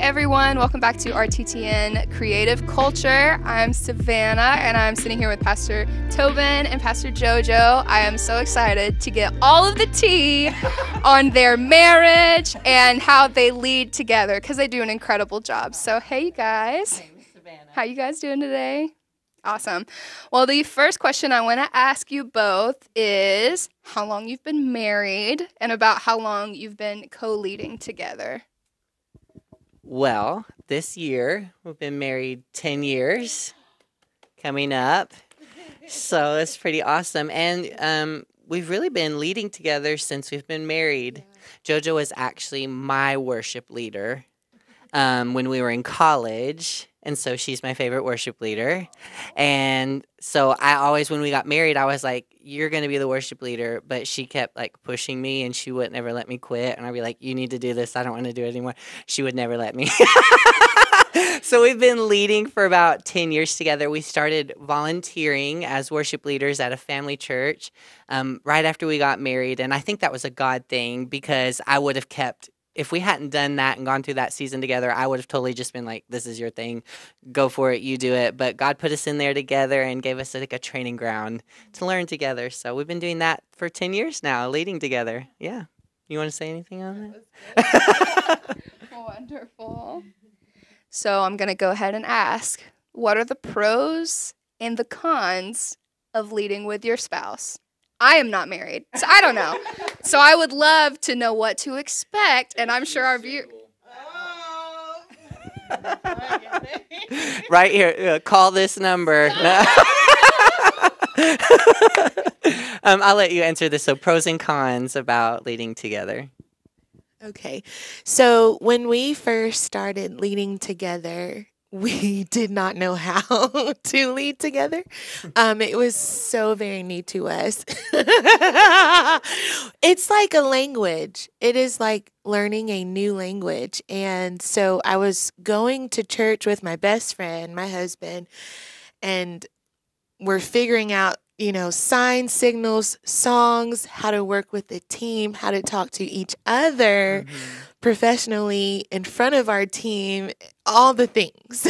everyone. Welcome back to RTTN Creative Culture. I'm Savannah, and I'm sitting here with Pastor Tobin and Pastor Jojo. I am so excited to get all of the tea on their marriage and how they lead together, because they do an incredible job. So, hey, you guys. Hey, Savannah. How you guys doing today? Awesome. Well, the first question I want to ask you both is how long you've been married and about how long you've been co-leading together. Well, this year we've been married 10 years coming up, so it's pretty awesome. And we've really been leading together since we've been married. Jojo was actually my worship leader when we were in college, and so she's my favorite worship leader. And so I always, when we got married, I was like, you're going to be the worship leader, but she kept like pushing me, and she wouldn't ever let me quit. And I'd be like, you need to do this. I don't want to do it anymore. She would never let me. So we've been leading for about 10 years together. We started volunteering as worship leaders at a family church right after we got married. And I think that was a God thing, because I would have kept, if we hadn't done that and gone through that season together, I would have totally just been like, this is your thing. Go for it. You do it. But God put us in there together and gave us like a training ground to learn together. So we've been doing that for 10 years now, leading together. Yeah. You want to say anything on that? Wonderful. So I'm going to go ahead and ask, what are the pros and the cons of leading with your spouse? I am not married, so I don't know. So I would love to know what to expect, and I'm sure our viewers... Right here, call this number. I'll let you answer this. So pros and cons about leading together. Okay, so when we first started leading together, we did not know how to lead together. It was so very new to us. It's like a language. It is like learning a new language. And so I was going to church with my best friend, my husband, and we're figuring out, signs, signals, songs, how to work with the team, how to talk to each other professionally in front of our team, all the things.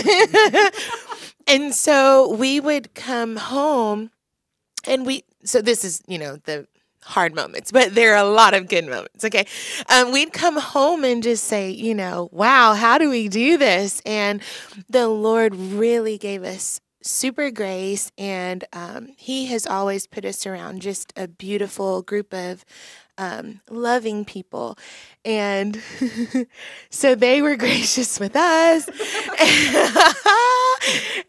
And so we would come home and so this is, the hard moments, but there are a lot of good moments. Okay. We'd come home and just say, wow, how do we do this? And the Lord really gave us super grace, and he has always put us around just a beautiful group of loving people. And so they were gracious with us.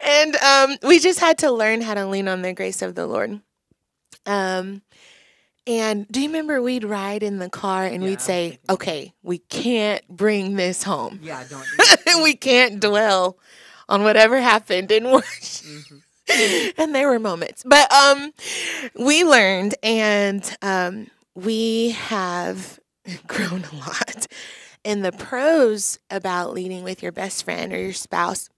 And we just had to learn how to lean on the grace of the Lord. And do you remember we'd ride in the car and we'd say, okay, we can't bring this home. Yeah, don't do that. We can't dwell on whatever happened in worship. And there were moments. But we learned, and we have grown a lot. And the pros about leading with your best friend or your spouse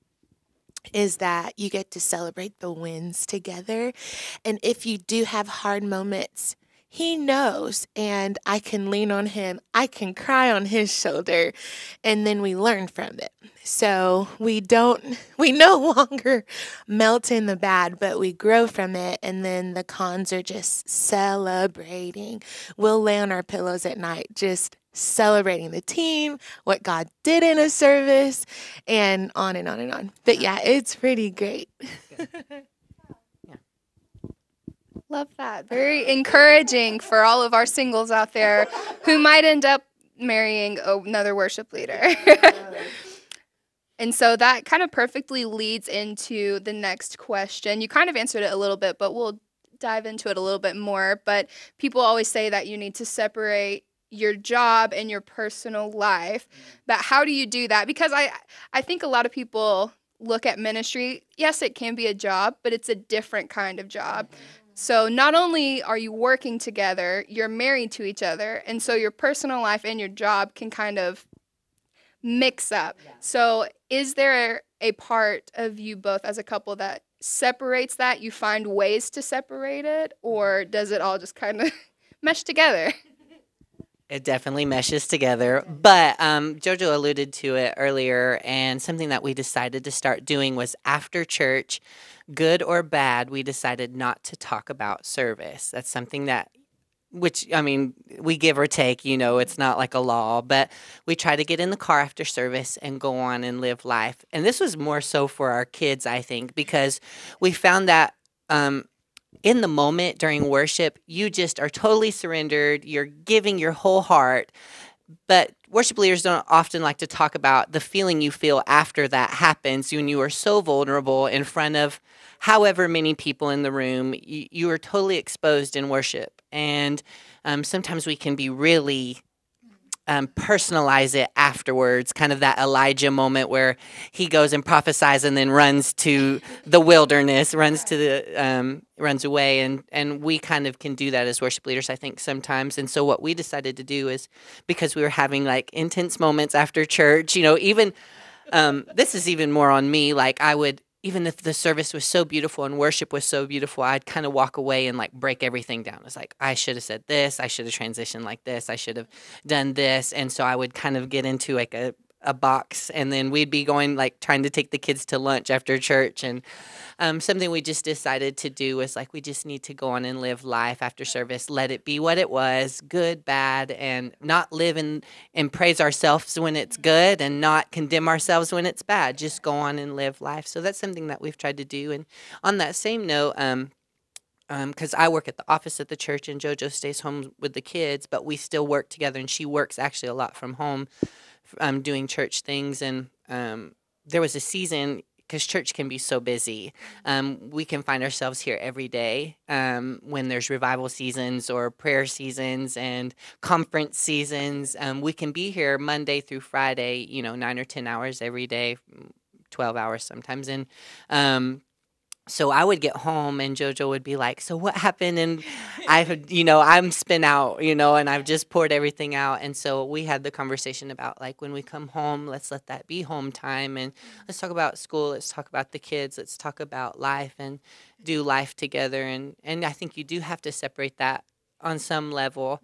is that you get to celebrate the wins together. And if you do have hard moments, he knows, and I can lean on him. I can cry on his shoulder, and then we learn from it. So we no longer melt in the bad, but we grow from it, and then the cons are just celebrating. We'll lay on our pillows at night just celebrating the team, what God did in a service, and on and on and on. But yeah, it's pretty great. Love that. Very encouraging for all of our singles out there who might end up marrying another worship leader. And so that kind of perfectly leads into the next question. You kind of answered it a little bit, but we'll dive into it a little bit more. But people always say that you need to separate your job and your personal life. But how do you do that? Because I think a lot of people look at ministry. Yes, it can be a job, but it's a different kind of job. So not only are you working together, you're married to each other, and so your personal life and your job can kind of mix up. Yeah. So is there a part of you both as a couple that separates that? You find ways to separate it, or does it all just kind of mesh together? It definitely meshes together. But Jojo alluded to it earlier, and something that we decided to start doing was after church, good or bad, we decided not to talk about service. That's something that, which, I mean, we give or take, it's not like a law, but we try to get in the car after service and go on and live life. And this was more so for our kids, I think, because we found that in the moment during worship, you just are totally surrendered. You're giving your whole heart. But worship leaders don't often like to talk about the feeling you feel after that happens when you are so vulnerable in front of however many people in the room. You are totally exposed in worship. And sometimes we can be really personalize it afterwards, kind of that Elijah moment where he goes and prophesies and then runs to the wilderness, runs away, and we kind of can do that as worship leaders, I think, sometimes. And so what we decided to do is, because we were having like intense moments after church, even this is even more on me, like I would, even if the service was so beautiful and worship was so beautiful, I'd kind of walk away and like break everything down. It's like, I should have said this. I should have transitioned like this. I should have done this. And so I would kind of get into like a box, and then we'd be going like trying to take the kids to lunch after church. And something we just decided to do was like, we just need to go on and live life after service. Let it be what it was, good, bad, and not live and praise ourselves when it's good and not condemn ourselves when it's bad. Just go on and live life. So that's something that we've tried to do. And on that same note, because I work at the office at the church and JoJo stays home with the kids, but we still work together, and she works actually a lot from home doing church things. And there was a season, because church can be so busy, we can find ourselves here every day when there's revival seasons or prayer seasons and conference seasons. We can be here Monday through Friday, 9 or 10 hours every day, 12 hours sometimes. And so I would get home and JoJo would be like, so what happened? And I'm spent out, and I've just poured everything out. And so we had the conversation about like, when we come home, let's let that be home time. And let's talk about school. Let's talk about the kids. Let's talk about life and do life together. And I think you do have to separate that on some level,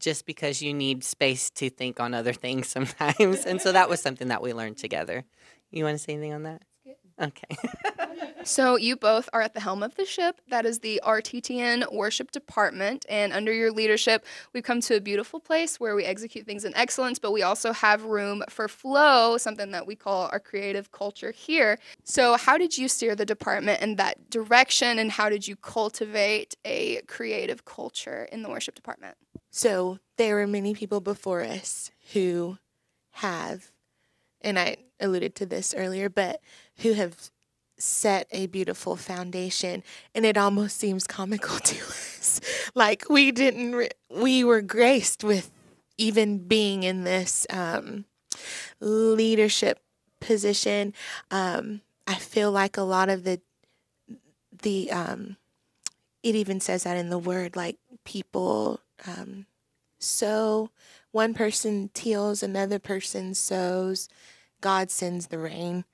just because you need space to think on other things sometimes. And so that was something that we learned together. You want to say anything on that? Okay. So you both are at the helm of the ship. That is the RTTN Worship Department. And under your leadership, we've come to a beautiful place where we execute things in excellence, but we also have room for flow, something that we call our creative culture here. So how did you steer the department in that direction, and how did you cultivate a creative culture in the worship department? So there were many people before us who have, and I alluded to this earlier, but who have set a beautiful foundation, and it almost seems comical to us. Like we were graced with even being in this leadership position. I feel like a lot of the it even says that in the word, like people sow, one person tills, another person sows, God sends the rain.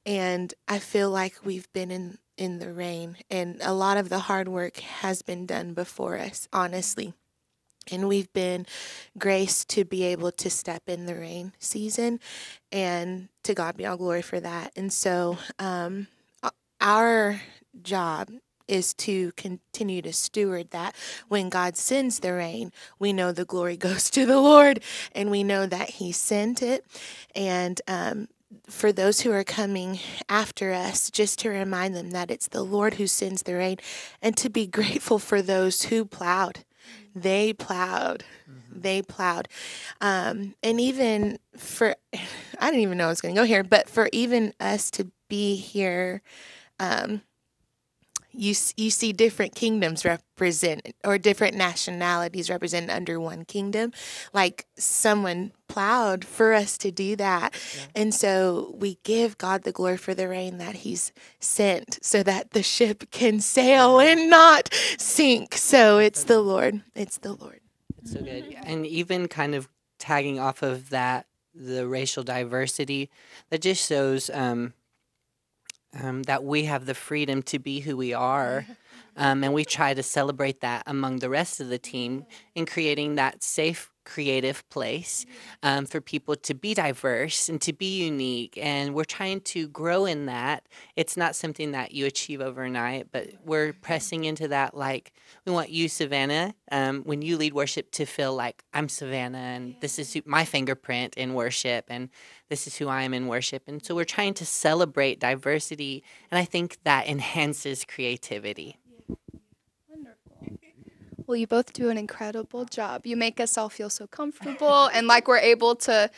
And I feel like we've been in the rain, and a lot of the hard work has been done before us, honestly. And we've been graced to be able to step in the rain season, and to God be all glory for that. And so our job is to continue to steward that. When God sends the rain, we know the glory goes to the Lord, and we know that He sent it. And for those who are coming after us, just to remind them that it's the Lord who sends the rain, and to be grateful for those who plowed. They plowed. Mm-hmm. They plowed. And even for, I didn't even know I was going to go here, but for even us to be here, you see different kingdoms represented, or different nationalities represented under one kingdom. Like someone plowed for us to do that. Yeah. And so we give God the glory for the rain that He's sent, so that the ship can sail and not sink. So it's the Lord. It's the Lord. So good. And even kind of tagging off of that, the racial diversity, that just shows that we have the freedom to be who we are. And we try to celebrate that among the rest of the team in creating that safe, creative place for people to be diverse and to be unique. And we're trying to grow in that. It's not something that you achieve overnight, but we're pressing into that. Like, we want you, Savannah, when you lead worship, to feel like I'm Savannah and this is my fingerprint in worship and this is who I am in worship. And so we're trying to celebrate diversity, and I think that enhances creativity. Wonderful. Well, you both do an incredible job. You make us all feel so comfortable and like we're able to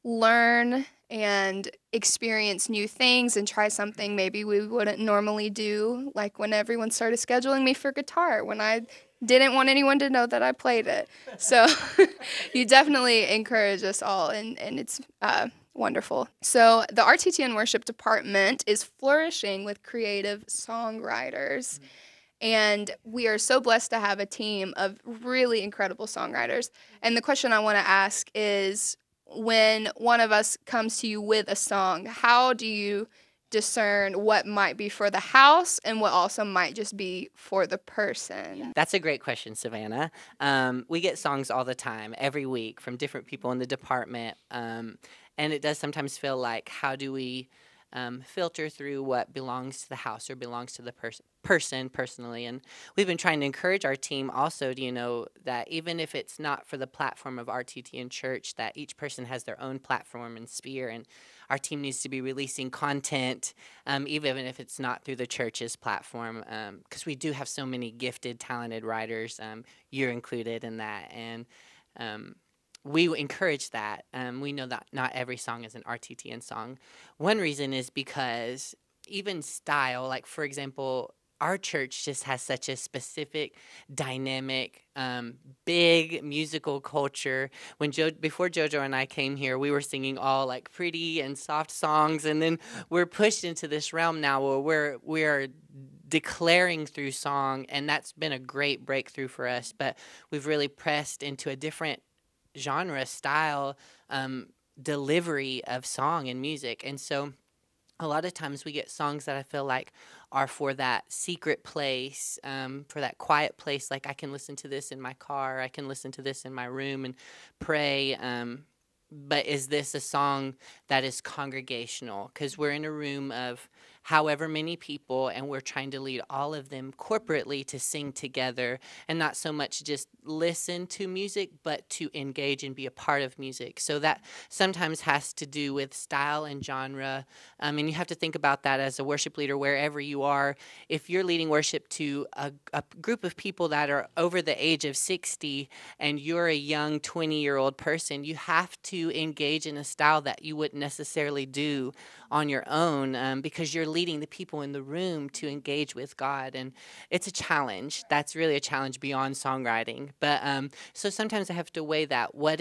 learn and experience new things and try something maybe we wouldn't normally do, like when everyone started scheduling me for guitar when I didn't want anyone to know that I played it. So you definitely encourage us all, and it's wonderful. So the RTTN Worship Department is flourishing with creative songwriters. And we are so blessed to have a team of really incredible songwriters. And the question I want to ask is, when one of us comes to you with a song, how do you discern what might be for the house and what also might just be for the person? That's a great question, Savannah. We get songs all the time, every week, from different people in the department. And it does sometimes feel like, how do we filter through what belongs to the house or belongs to the person personally? And we've been trying to encourage our team also, that even if it's not for the platform of RTTN Church, that each person has their own platform and sphere, and our team needs to be releasing content, even if it's not through the church's platform, because we do have so many gifted, talented writers. You're included in that, and we encourage that. We know that not every song is an RTTN song. One reason is because even style, like for example, our church just has such a specific, dynamic, big musical culture. Before Jojo and I came here, we were singing all like pretty and soft songs, and then we're pushed into this realm now where we're declaring through song, and that's been a great breakthrough for us. But we've really pressed into a different genre, style, delivery of song and music. And so a lot of times we get songs that I feel like are for that secret place, for that quiet place. Like, I can listen to this in my car, I can listen to this in my room and pray. But is this a song that is congregational? Because we're in a room of however many people, and we're trying to lead all of them corporately to sing together, and not so much just listen to music, but to engage and be a part of music. So that sometimes has to do with style and genre. And you have to think about that as a worship leader wherever you are. If you're leading worship to a group of people that are over the age of 60 and you're a young 20-year-old person, you have to engage in a style that you wouldn't necessarily do on your own, because you're leading the people in the room to engage with God. And it's a challenge. That's really a challenge beyond songwriting. But so sometimes I have to weigh that. What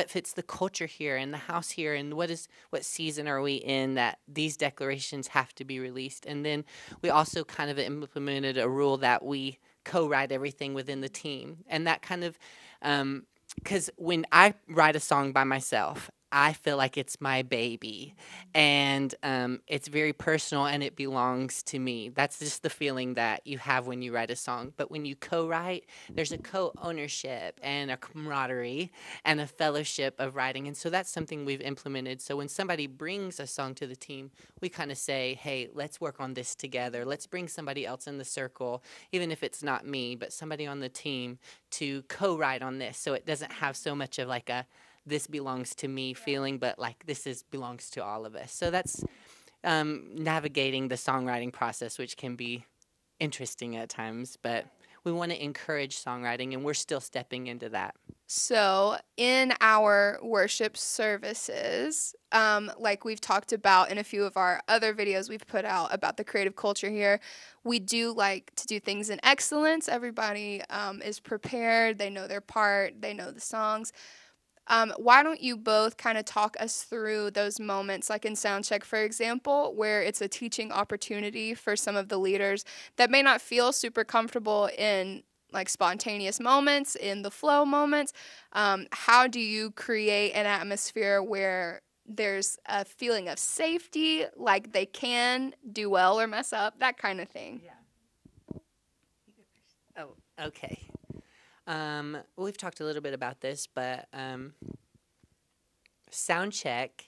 fits the culture here and the house here, and what season are we in that these declarations have to be released? And then we also kind of implemented a rule that we co-write everything within the team. And that kind of, because when I write a song by myself, I feel like it's my baby, and it's very personal, and it belongs to me. That's just the feeling that you have when you write a song. But when you co-write, there's a co-ownership and a camaraderie and a fellowship of writing. And so that's something we've implemented. So when somebody brings a song to the team, we kind of say, hey, let's work on this together. Let's bring somebody else in the circle, even if it's not me, but somebody on the team, to co-write on this. So it doesn't have so much of like a this belongs to me feeling, but like this belongs to all of us. So that's navigating the songwriting process, which can be interesting at times, but we want to encourage songwriting, and we're still stepping into that. So in our worship services, like we've talked about in a few of our other videos we've put out about the creative culture here, we do like to do things in excellence. Everybody is prepared. They know their part. They know the songs. Why don't you both kind of talk us through those moments, like in Soundcheck, for example, where it's a teaching opportunity for some of the leaders that may not feel super comfortable in like spontaneous moments, in the flow moments. How do you create an atmosphere where there's a feeling of safety, like they can do well or mess up, that kind of thing? Yeah. Okay. We've talked a little bit about this, but sound check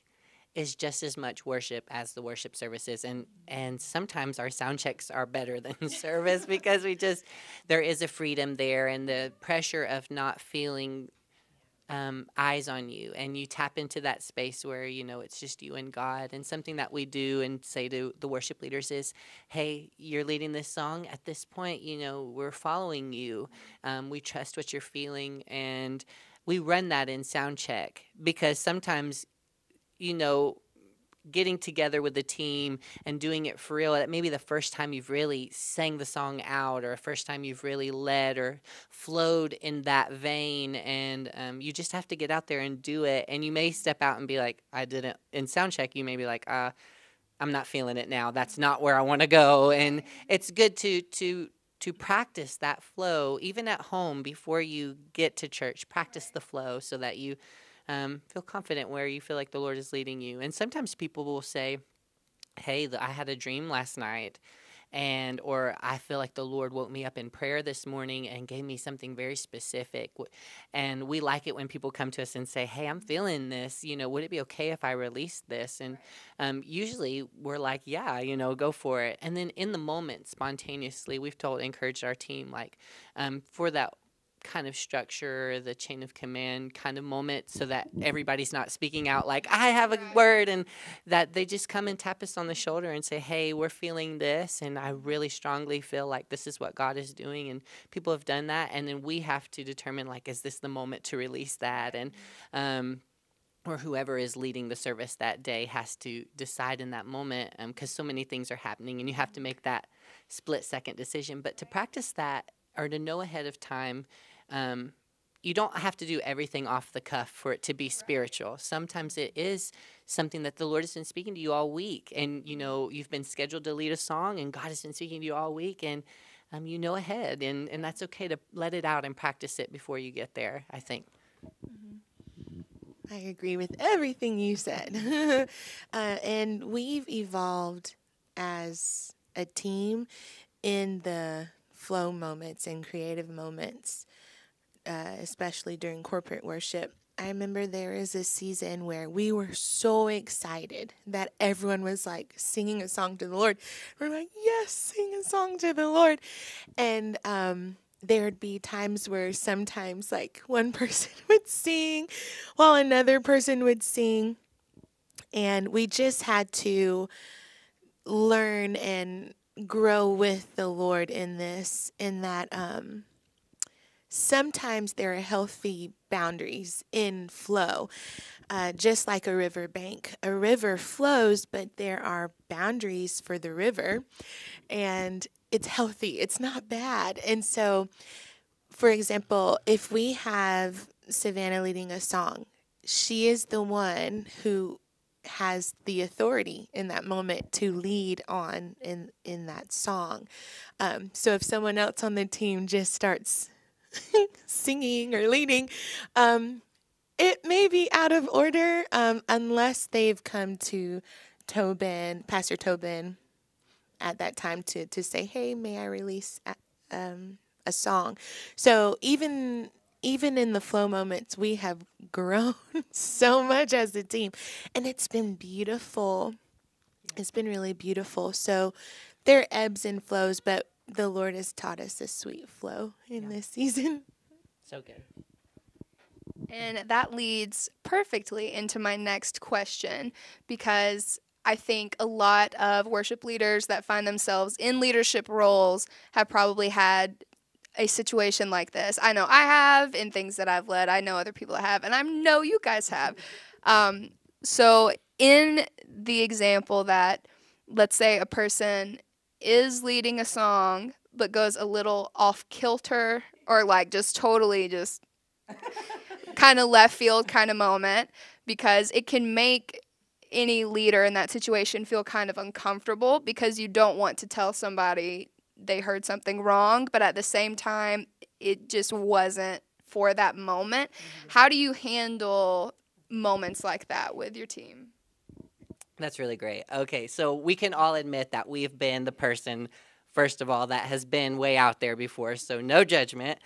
is just as much worship as the worship services, and sometimes our sound checks are better than service because there is a freedom there, and the pressure of not feeling eyes on you, and you tap into that space where it's just you and God. And something that we do and say to the worship leaders is, hey, you're leading this song at this point, we're following you, we trust what you're feeling, and we run that in sound check because sometimes getting together with the team and doing it for real, that may be the first time you've really sang the song out, or first time you've really led or flowed in that vein, and you just have to get out there and do it. And you may step out and be like, I didn't. In sound check, you may be like, I'm not feeling it now. That's not where I want to go. And it's good to practice that flow, even at home before you get to church. Practice the flow so that you feel confident where you feel like the Lord is leading you. And sometimes people will say, hey, I had a dream last night, or I feel like the Lord woke me up in prayer this morning and gave me something very specific. And we like it when people come to us and say, hey, I'm feeling this. Would it be okay if I released this? And usually we're like, yeah, go for it. And then in the moment, spontaneously, we've encouraged our team, like for that kind of structure, the chain of command kind of moment, so that everybody's not speaking out like, I have a word, and that they just come and tap us on the shoulder and say, hey, we're feeling this, and I really strongly feel like this is what God is doing. And people have done that, and then we have to determine, like, is this the moment to release that? And or whoever is leading the service that day has to decide in that moment, because so many things are happening, and you have to make that split-second decision. But to practice that, or to know ahead of time, you don't have to do everything off the cuff for it to be spiritual. Sometimes it is something that the Lord has been speaking to you all week, and you've been scheduled to lead a song, and God has been speaking to you all week, and ahead, and that's okay to let it out and practice it before you get there, I think. I agree with everything you said. And we've evolved as a team in the flow moments and creative moments, especially during corporate worship. I remember there is a season where we were so excited that everyone was like singing a song to the Lord. We're like, yes, sing a song to the Lord. And there would be times where sometimes like one person would sing while another person would sing. And we just had to learn and grow with the Lord in that sometimes there are healthy boundaries in flow, just like a river bank. A river flows, but there are boundaries for the river, and it's healthy. It's not bad. And so, for example, if we have Savannah leading a song, she is the one who has the authority in that moment to lead on in that song. So if someone else on the team just starts singing or leading, it may be out of order unless they've come to Pastor Tobin, at that time to say, hey, may I release a song? So even in the flow moments, we have grown so much as a team, and it's been beautiful. It's been really beautiful. So there are ebbs and flows, but the Lord has taught us a sweet flow in this season. So good. And that leads perfectly into my next question, because I think a lot of worship leaders that find themselves in leadership roles have probably had a situation like this. I know I have in things that I've led. I know other people have, and I know you guys have. So in the example that, let's say a person is leading a song but goes a little off kilter, or like just totally just kind of left field kind of moment, because it can make any leader in that situation feel kind of uncomfortable, because you don't want to tell somebody they heard something wrong, but at the same time, it just wasn't for that moment. Mm-hmm. How do you handle moments like that with your team? That's really great. Okay, so we can all admit that we've been the person first of all, that has been way out there before, so no judgment.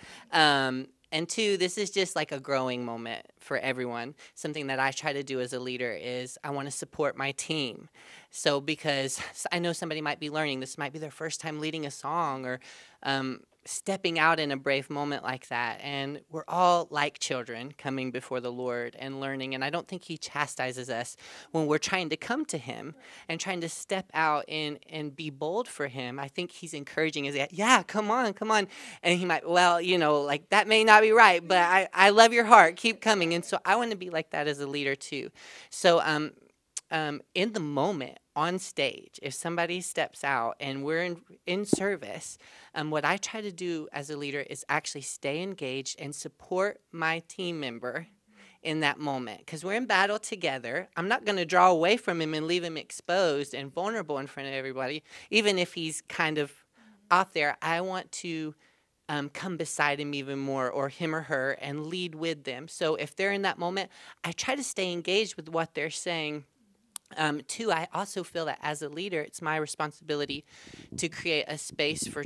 And two, this is just like a growing moment for everyone. Something that I try to do as a leader is I want to support my team. So because I know somebody might be learning, this might be their first time leading a song or stepping out in a brave moment like that. And we're all like children coming before the Lord and learning. And I don't think he chastises us when we're trying to come to him and trying to step out and be bold for him. I think he's encouraging us, yeah, come on, come on. And he might, well, like that may not be right, but I love your heart. Keep coming. And so I want to be like that as a leader too. So in the moment on stage, if somebody steps out and we're in service, what I try to do as a leader is actually stay engaged and support my team member in that moment, because we're in battle together. I'm not going to draw away from him and leave him exposed and vulnerable in front of everybody, even if he's kind of out there. I want to come beside him even more, or him or her, and lead with them. So if they're in that moment, I try to stay engaged with what they're saying. Two, I also feel that as a leader, it's my responsibility to create a space for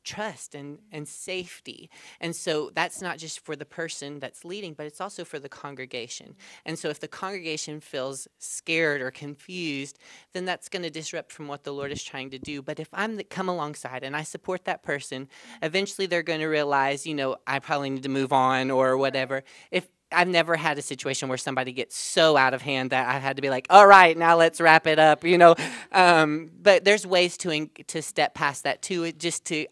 trust and safety. And so that's not just for the person that's leading, but it's also for the congregation. And so if the congregation feels scared or confused, then that's going to disrupt from what the Lord is trying to do. But if come alongside and I support that person, eventually they're going to realize, I probably need to move on or whatever. If I've never had a situation where somebody gets so out of hand that I had to be like, all right, now let's wrap it up, But there's ways to step past that too.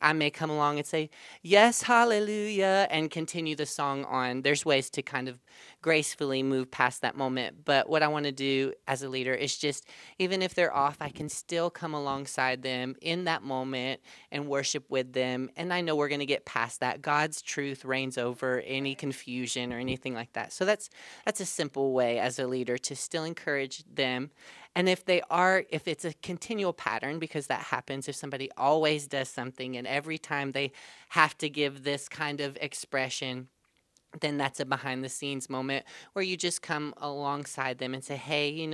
I may come along and say, yes, hallelujah, and continue the song on. There's ways to kind of gracefully move past that moment. But what I want to do as a leader is just, even if they're off, I can still come alongside them in that moment and worship with them. And I know we're going to get past that. God's truth reigns over any confusion or anything like that. So that's a simple way as a leader to still encourage them. And if it's a continual pattern, because that happens, if somebody always does something and every time they have to give this kind of expression, then that's a behind the scenes moment where you just come alongside them and say, hey,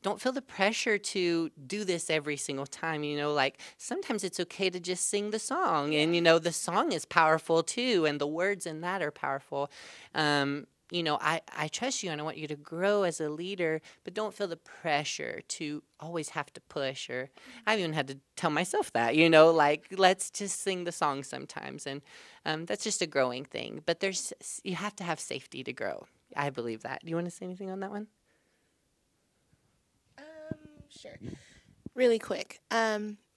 don't feel the pressure to do this every single time. Like sometimes it's okay to just sing the song, and the song is powerful too, and the words in that are powerful. I trust you and I want you to grow as a leader, but don't feel the pressure to always have to push. Or I've even had to tell myself that, like, let's just sing the song sometimes. And that's just a growing thing. But you have to have safety to grow. I believe that. Do you want to say anything on that one? Sure. Really quick.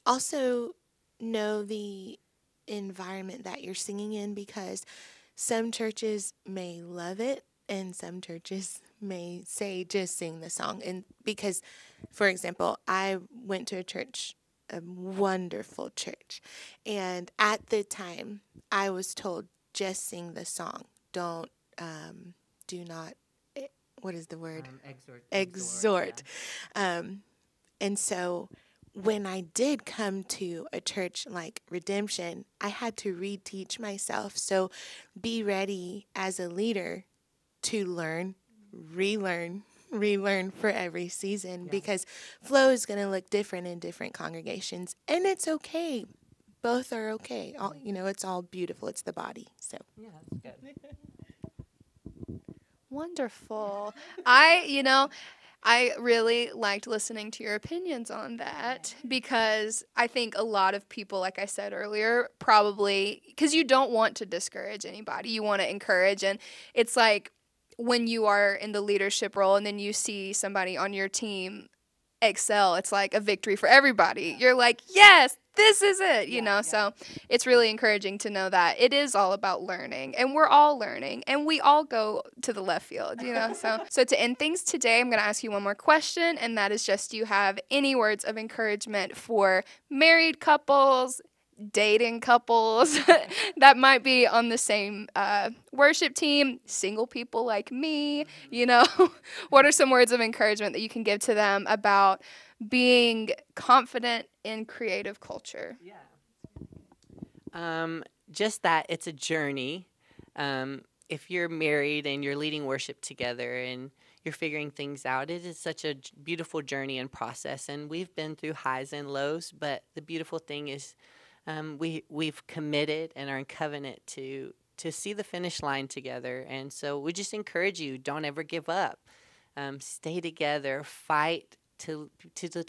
Also know the environment that you're singing in, because some churches may love it and some churches may say just sing the song. And because, for example, I went to a wonderful church, and at the time I was told just sing the song. Do not, what is the word? Exhort. Yeah. And so when I did come to a church like Redemption, I had to reteach myself. So be ready as a leader to learn, relearn for every season, because flow is going to look different in different congregations, and it's okay. Both are okay. It's all beautiful. It's the body. So yeah, that's good. Wonderful. I really liked listening to your opinions on that, because I think a lot of people, like I said earlier, probably, because you don't want to discourage anybody, you want to encourage. And it's like when you are in the leadership role and then you see somebody on your team excel, it's like a victory for everybody. You're like, yes, this is it, So it's really encouraging to know that it is all about learning, and we're all learning, and we all go to the left field, So to end things today, I'm going to ask you one more question, and that is just, do you have any words of encouragement for married couples, dating couples that might be on the same worship team, single people like me, What are some words of encouragement that you can give to them about being confident in creative culture? Just that it's a journey. If you're married and you're leading worship together and you're figuring things out. It is such a beautiful journey and process, and we've been through highs and lows, but the beautiful thing is we've committed and are in covenant to see the finish line together. And so we just encourage you, don't ever give up. Stay together, fight to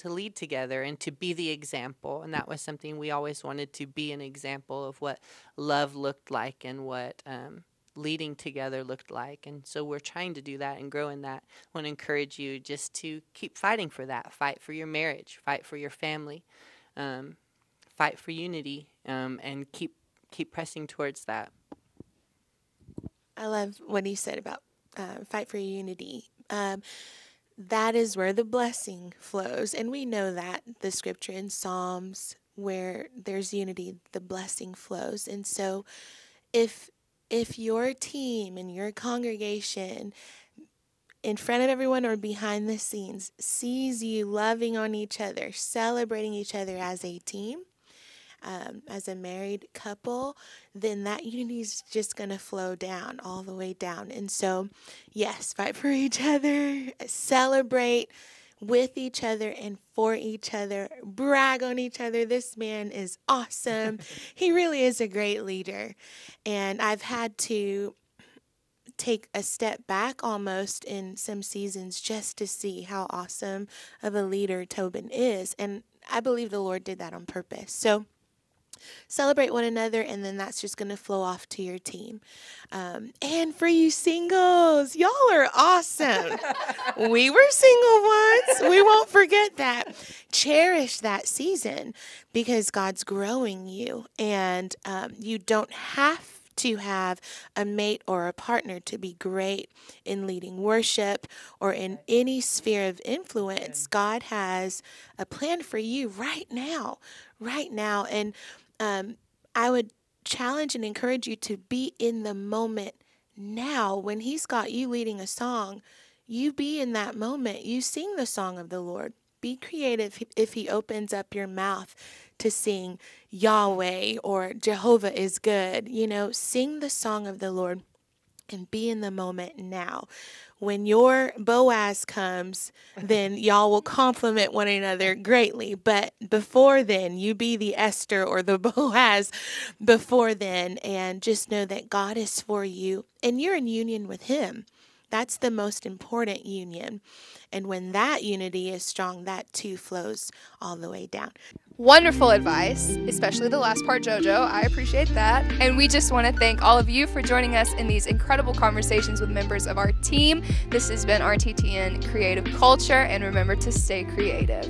lead together and to be the example. And that was something we always wanted, to be an example of what love looked like and what leading together looked like. And so we're trying to do that and grow in that. I want to encourage you just to keep fighting for that. Fight for your marriage, fight for your family, fight for unity, and keep pressing towards that. I love what he said about fight for unity. That is where the blessing flows. And we know that the scripture in Psalms, where there's unity, the blessing flows. And so if your team and your congregation, in front of everyone or behind the scenes, sees you loving on each other, celebrating each other as a team, as a married couple, then that unity is just going to flow down, all the way down. And so, yes, fight for each other, celebrate with each other and for each other, brag on each other. This man is awesome. He really is a great leader. And I've had to take a step back almost in some seasons just to see how awesome of a leader Tobin is. And I believe the Lord did that on purpose. So celebrate one another, and then that's just going to flow off to your team. And for you singles, y'all are awesome. We were single once. We won't forget that. Cherish that season because God's growing you, and you don't have to have a mate or a partner to be great in leading worship or in any sphere of influence. God has a plan for you right now. And I would challenge and encourage you to be in the moment now. When he's got you leading a song, you be in that moment. You sing the song of the Lord. Be creative if he opens up your mouth to sing Yahweh or Jehovah is good. Sing the song of the Lord and be in the moment now. When your Boaz comes, then y'all will compliment one another greatly. But before then, you be the Esther or the Boaz before then, and just know that God is for you and you're in union with him. That's the most important union. And when that unity is strong, that too flows all the way down. Wonderful advice, especially the last part, JoJo. I appreciate that. And we just want to thank all of you for joining us in these incredible conversations with members of our team. This has been RTTN Creative Culture, and remember to stay creative.